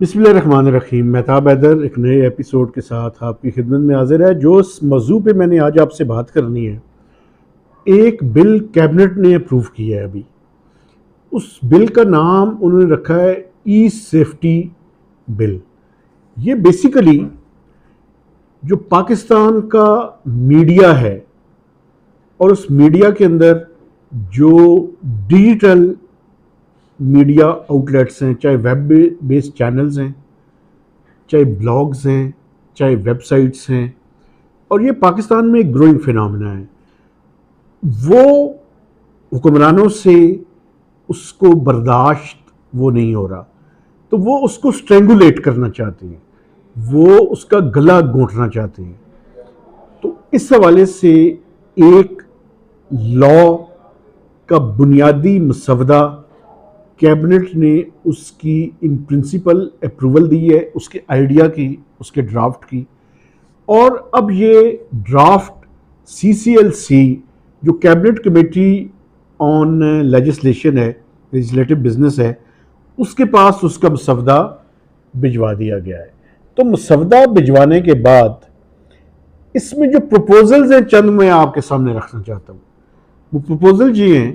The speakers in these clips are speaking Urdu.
بسم اللہ الرحمن الرحیم۔ مہتاب حیدر ایک نئے ایپیسوڈ کے ساتھ آپ کی خدمت میں حاضر ہے۔ جو اس موضوع پہ میں نے آج آپ سے بات کرنی ہے، ایک بل کیبنٹ نے اپروو کیا ہے ابھی۔ اس بل کا نام انہوں نے رکھا ہے ای سیفٹی بل۔ یہ بیسیکلی جو پاکستان کا میڈیا ہے اور اس میڈیا کے اندر جو ڈیجیٹل میڈیا آؤٹلیٹس ہیں، چاہے ویب بیس چینلز ہیں، چاہے بلاگز ہیں، چاہے ویب سائٹس ہیں، اور یہ پاکستان میں ایک گروئنگ فینامنا ہے، وہ حکمرانوں سے اس کو برداشت وہ نہیں ہو رہا، تو وہ اس کو سٹرینگولیٹ کرنا چاہتے ہیں، وہ اس کا گلا گھونٹنا چاہتے ہیں۔ تو اس حوالے سے ایک لا کا بنیادی مسودہ کیبنٹ نے اس کی ان پرنسپل اپروول دی ہے، اس کے آئیڈیا کی، اس کے ڈرافٹ کی، اور اب یہ ڈرافٹ CCLC جو کیبنٹ کمیٹی آن لیجسلیشن ہے، لیجسلیٹو بزنس ہے، اس کے پاس اس کا مسودہ بھجوا دیا گیا ہے۔ تو مسودہ بھجوانے کے بعد اس میں جو پروپوزلز ہیں چند میں آپ کے سامنے رکھنا چاہتا ہوں۔ وہ پروپوزل یہ ہیں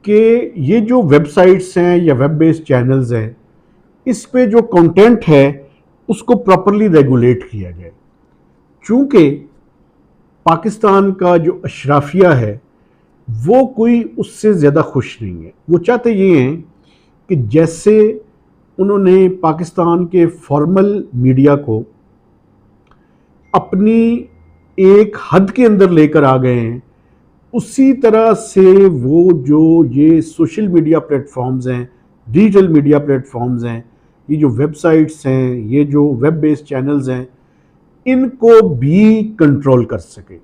کہ یہ جو ویب سائٹس ہیں یا ویب بیس چینلز ہیں، اس پہ جو کنٹینٹ ہے اس کو پراپرلی ریگولیٹ کیا جائے، چونکہ پاکستان کا جو اشرافیہ ہے وہ کوئی اس سے زیادہ خوش نہیں ہے۔ وہ چاہتے یہ ہیں کہ جیسے انہوں نے پاکستان کے فارمل میڈیا کو اپنی ایک حد کے اندر لے کر آ گئے ہیں، اسی طرح سے وہ جو یہ سوشل میڈیا پلیٹ فارمز ہیں، ڈیجیٹل میڈیا پلیٹ فارمز ہیں، یہ جو ویب سائٹس ہیں، یہ جو ویب بیس چینلز ہیں، ان کو بھی کنٹرول کر سکے۔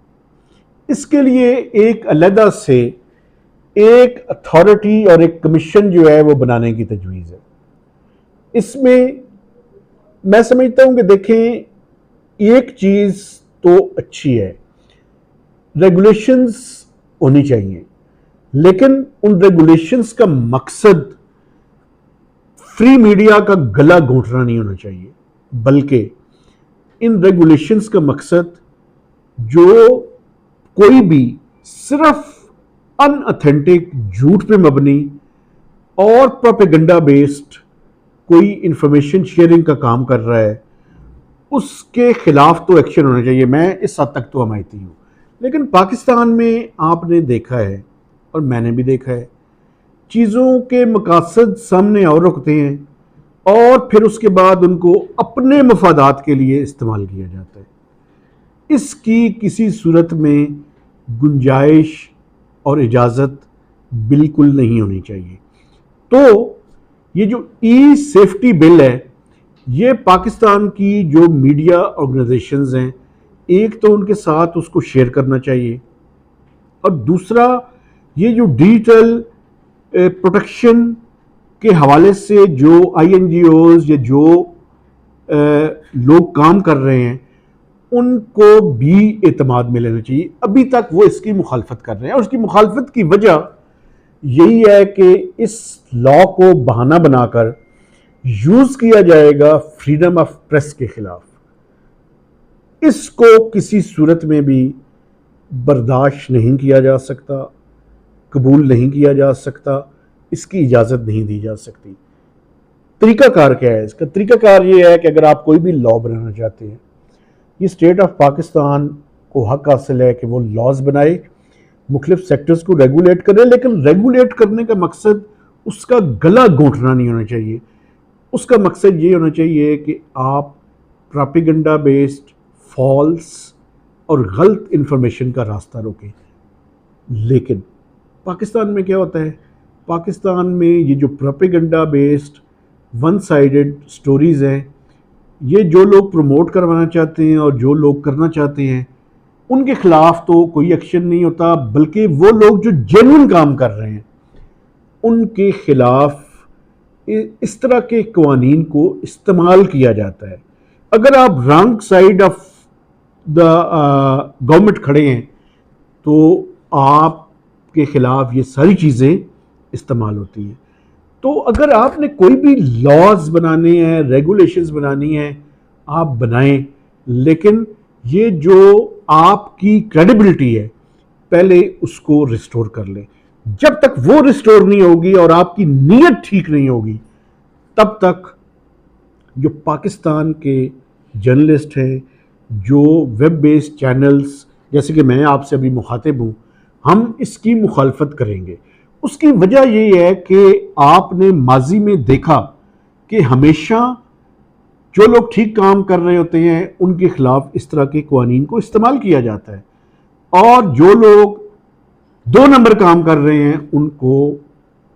اس کے لیے ایک علیحدہ سے ایک اتھارٹی اور ایک کمیشن جو ہے وہ بنانے کی تجویز ہے۔ اس میں سمجھتا ہوں کہ دیکھیں، ایک چیز تو اچھی ہے، ریگولیشنز ہونی چاہیے، لیکن ان ریگولیشنز کا مقصد فری میڈیا کا گلا گھونٹنا نہیں ہونا چاہیے، بلکہ ان ریگولیشنز کا مقصد جو کوئی بھی صرف ان اتھینٹک، جھوٹ پہ مبنی اور پروپیگنڈا بیسڈ کوئی انفارمیشن شیئرنگ کا کام کر رہا ہے، اس کے خلاف تو ایکشن ہونا چاہیے۔ میں اس حد تک تو حمایتی ہوں، لیکن پاکستان میں آپ نے دیکھا ہے اور میں نے بھی دیکھا ہے، چیزوں کے مقاصد سامنے اور رکھتے ہیں اور پھر اس کے بعد ان کو اپنے مفادات کے لیے استعمال کیا جاتا ہے۔ اس کی کسی صورت میں گنجائش اور اجازت بالکل نہیں ہونی چاہیے۔ تو یہ جو ای سیفٹی بل ہے، یہ پاکستان کی جو میڈیا آرگنائزیشنز ہیں، ایک تو ان کے ساتھ اس کو شیئر کرنا چاہیے، اور دوسرا یہ جو ڈیجیٹل پروٹیکشن کے حوالے سے جو INGOs یا جو لوگ کام کر رہے ہیں، ان کو بھی اعتماد میں لینا چاہیے۔ ابھی تک وہ اس کی مخالفت کر رہے ہیں، اور اس کی مخالفت کی وجہ یہی ہے کہ اس لا کو بہانہ بنا کر یوز کیا جائے گا فریڈم آف پریس کے خلاف۔ اس کو کسی صورت میں بھی برداشت نہیں کیا جا سکتا، قبول نہیں کیا جا سکتا، اس کی اجازت نہیں دی جا سکتی۔ طریقہ کار کیا ہے اس کا؟ طریقہ کار یہ ہے کہ اگر آپ کوئی بھی لا بنانا چاہتے ہیں، یہ اسٹیٹ آف پاکستان کو حق حاصل ہے کہ وہ لاز بنائے، مختلف سیکٹرز کو ریگولیٹ کرے، لیکن ریگولیٹ کرنے کا مقصد اس کا گلا گھونٹنا نہیں ہونا چاہیے۔ اس کا مقصد یہ ہونا چاہیے کہ آپ پراپیگنڈا بیسڈ، فالس اور غلط انفارمیشن کا راستہ روکیں۔ لیکن پاکستان میں کیا ہوتا ہے؟ پاکستان میں یہ جو propaganda based one sided stories ہیں، یہ جو لوگ پروموٹ کروانا چاہتے ہیں اور جو لوگ کرنا چاہتے ہیں، ان کے خلاف تو کوئی ایکشن نہیں ہوتا، بلکہ وہ لوگ جو جینوئن کام کر رہے ہیں ان کے خلاف اس طرح کے قوانین کو استعمال کیا جاتا ہے۔ اگر آپ wrong side of the government کھڑے ہیں تو آپ کے خلاف یہ ساری چیزیں استعمال ہوتی ہیں۔ تو اگر آپ نے کوئی بھی لاز بنانے ہیں، ریگولیشنز بنانی ہیں، آپ بنائیں، لیکن یہ جو آپ کی کریڈیبلٹی ہے پہلے اس کو ریسٹور کر لیں. جب تک وہ ریسٹور نہیں ہوگی اور آپ کی نیت ٹھیک نہیں ہوگی، تب تک جو پاکستان کے جرنلسٹ ہیں، جو ویب بیسڈ چینلز جیسے کہ میں آپ سے ابھی مخاطب ہوں، ہم اس کی مخالفت کریں گے. اس کی وجہ یہ ہے کہ آپ نے ماضی میں دیکھا کہ ہمیشہ جو لوگ ٹھیک کام کر رہے ہوتے ہیں ان کے خلاف اس طرح کے قوانین کو استعمال کیا جاتا ہے، اور جو لوگ 2 نمبر کام کر رہے ہیں ان کو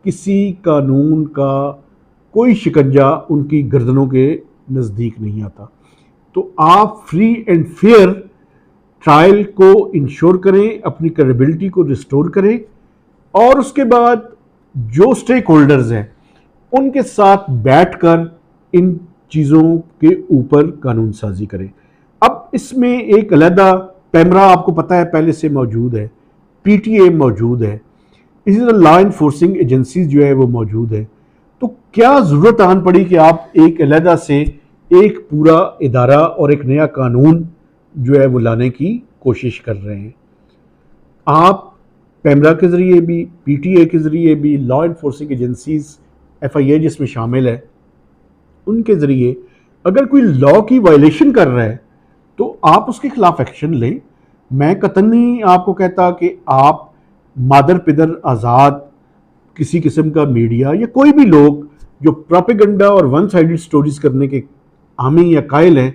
کسی قانون کا کوئی شکنجہ ان کی گردنوں کے نزدیک نہیں آتا. تو آپ فری اینڈ فیئر ٹرائل کو انشور کریں، اپنی کریڈیبلٹی کو ریسٹور کریں، اور اس کے بعد جو سٹیک ہولڈرز ہیں ان کے ساتھ بیٹھ کر ان چیزوں کے اوپر قانون سازی کریں. اب اس میں ایک علیحدہ پیمرا آپ کو پتہ ہے پہلے سے موجود ہے، پی ٹی اے موجود ہے، اسی طرح لا انفورسنگ ایجنسیز جو ہے وہ موجود ہے. تو کیا ضرورت آن پڑی کہ آپ ایک علیحدہ سے ایک پورا ادارہ اور ایک نیا قانون جو ہے وہ لانے کی کوشش کر رہے ہیں؟ آپ پیمرا کے ذریعے بھی، پی ٹی اے کے ذریعے بھی، لا انفورسنگ ایجنسیز ایف آئی اے جس میں شامل ہے ان کے ذریعے اگر کوئی لا کی وائلیشن کر رہا ہے تو آپ اس کے خلاف ایکشن لیں. میں قطعاً نہیں آپ کو کہتا کہ آپ مادر پدر آزاد کسی قسم کا میڈیا یا کوئی بھی لوگ جو پروپیگنڈا اور ون سائیڈڈ سٹوریز کرنے کے حامی یا قائل ہیں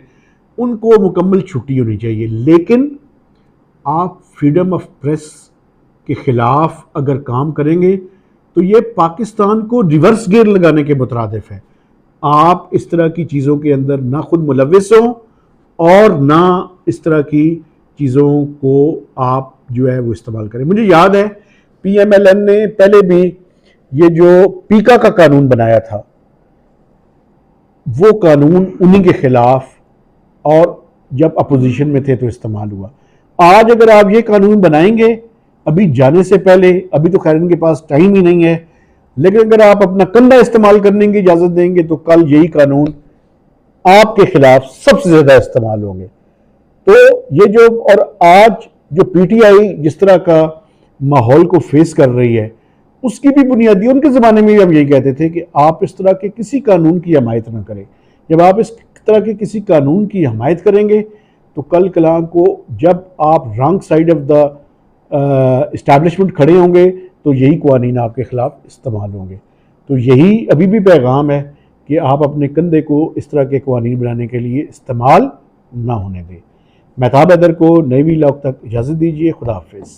ان کو مکمل چھٹی ہونی چاہیے، لیکن آپ فریڈم آف پریس کے خلاف اگر کام کریں گے تو یہ پاکستان کو ریورس گیئر لگانے کے مترادف ہے. آپ اس طرح کی چیزوں کے اندر نہ خود ملوث ہوں اور نہ اس طرح کی چیزوں کو آپ جو ہے وہ استعمال کریں. مجھے یاد ہے پی ایم ایل این نے پہلے بھی یہ جو پیکا کا قانون بنایا تھا وہ قانون انہی کے خلاف، اور جب اپوزیشن میں تھے تو استعمال ہوا. آج اگر آپ یہ قانون بنائیں گے ابھی جانے سے پہلے، ابھی تو خیر ان کے پاس ٹائم ہی نہیں ہے، لیکن اگر آپ اپنا کندھا استعمال کرنے کی اجازت دیں گے تو کل یہی قانون آپ کے خلاف سب سے زیادہ استعمال ہوں گے. تو یہ جو، اور آج جو پی ٹی آئی جس طرح کا ماحول کو فیس کر رہی ہے اس کی بھی بنیادی، ان کے زمانے میں بھی ہم یہی کہتے تھے کہ آپ اس طرح کے کسی قانون کی حمایت نہ کریں. جب آپ اس طرح کے کسی قانون کی حمایت کریں گے تو کل کلام کو جب آپ wrong side of the establishment کھڑے ہوں گے تو یہی قوانین آپ کے خلاف استعمال ہوں گے. تو یہی ابھی بھی پیغام ہے کہ آپ اپنے کندھے کو اس طرح کے قوانین بنانے کے لیے استعمال نہ ہونے دیں. مہتاب حیدر کو نئی وی لاگ تک اجازت دیجیے. خدا حافظ.